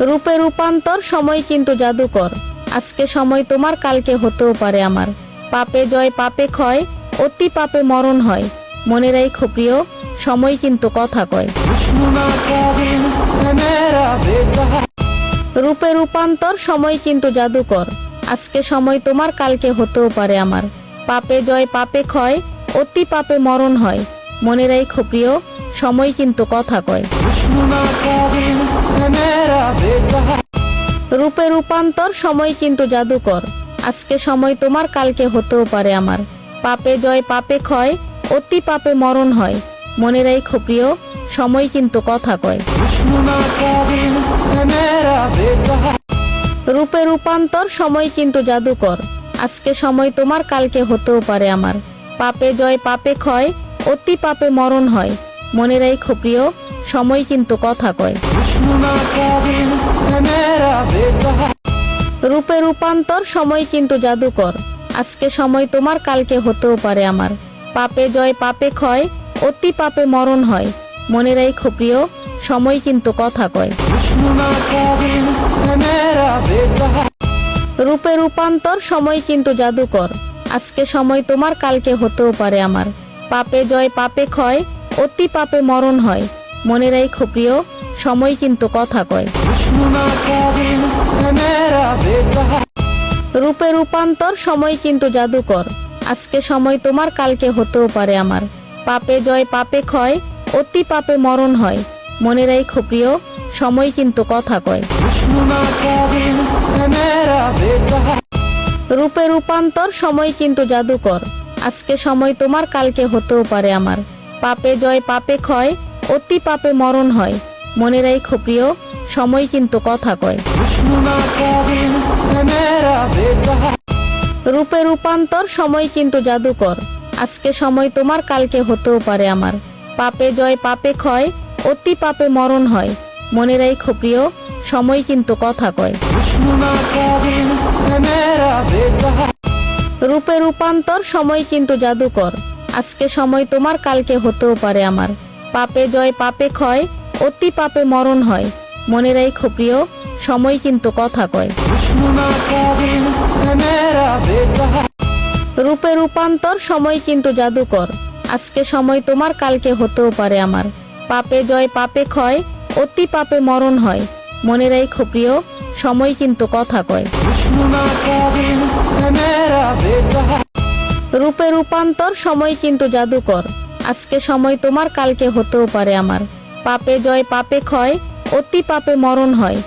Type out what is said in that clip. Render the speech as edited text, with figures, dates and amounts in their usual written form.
রূপে রূপান্তর, সময় কিন্তু জাদুকর। আজকে সময় তোমার, কালকে হতেও পারে আমার। পাপে জয় পাপে ক্ষয়, অতি পাপে মরণ হয়। মনে রাখো প্রিয়, সময় কিন্তু কথা কয়। রূপে রূপান্তর, সময় কিন্তু জাদুকর। আজকে সময় তোমার, কালকে হতেও পারে আমার। পাপে জয় পাপে ক্ষয়, অতি পাপে মরণ হয়। মনে রাখো প্রিয়, সময় কিন্তু কথা কয়। রূপে রূপান্তর, সময় কিন্তু জাদুকর। আজকে সময় তোমার, কালকে হতেও পারে আমার। পাপে জয় পাপে ক্ষয়, অতি পাপে মরণ হয়। মনে রাখো প্রিয়, সময় কিন্তু কথা কয়। রূপে রূপান্তর, সময় কিন্তু জাদুকর। আজকে সময় তোমার, কালকে হতেও পারে আমার। পাপে জয় পাপে ক্ষয়, অতি পাপে মরণ হয়। মনে রাখো প্রিয়, সময় কিন্তু কথা কয়। রূপে রূপান্তর, সময় কিন্তু জাদুকর। আজকে সময় তোমার, কালকে হতেও পারে আমার। পাপে জয় পাপে ক্ষয়, অতি পাপে মরণ হয়। মনে রাখো প্রিয়, সময় কিন্তু কথা কয়। রূপে রূপান্তর, সময় কিন্তু জাদুকর। আজকে সময় তোমার, কালকে হতেও পারে আমার। পাপে জয় পাপে ক্ষয়, অতি পাপে মরণ হয়। মনে রাখো প্রিয়, সময় কিন্তু কথা কয়। রূপে রূপান্তর, সময় কিন্তু জাদুকর। আজকে সময় তোমার, কালকে হতেও পারে আমার। পাপে জয় পাপে ক্ষয়, অতি পাপে মরণ হয়। মনে রাখো প্রিয়, সময় কিন্তু কথা কয়। রূপে রূপান্তর, সময় কিন্তু জাদুকর। আজকে সময় তোমার, কালকে হতেও পারে আমার। পাপে জয় পাপে ক্ষয়, অতি পাপে মরণ হয়। মনে রাখো প্রিয়, সময় কিন্তু কথা কয়। রূপে রূপান্তর, সময় কিন্তু জাদুকর। আজকে সময় তোমার, কালকে হতেও পারে আমার। পাপে জয় পাপে ক্ষয়, অতি পাপে মরণ হয়। মনে রাখো প্রিয়, সময় কিন্তু কথা কয়। রূপে রূপান্তর, সময় কিন্তু জাদুকর। আজকে সময় তোমার, কালকে হতেও পারে আমার। পাপে জয় পাপে ক্ষয়, অতি পাপে মরণ হয়। মনে রাখো প্রিয়, সময় কিন্তু কথা কয়। রূপে রূপান্তর, সময় কিন্তু জাদুকর। আজকে সময় তোমার, কালকে হতেও পারে আমার। পাপে জয় পাপে ক্ষয়, অতি পাপে মরণ হয়। মনে রাখো প্রিয়, সময় কিন্তু কথা কয়। রূপে রূপান্তর, সময় কিন্তু জাদুকর। আজকে সময় তোমার, কালকে হতেও পারে আমার। পাপে জয় পাপে ক্ষয়, অতি পাপে মরণ হয়।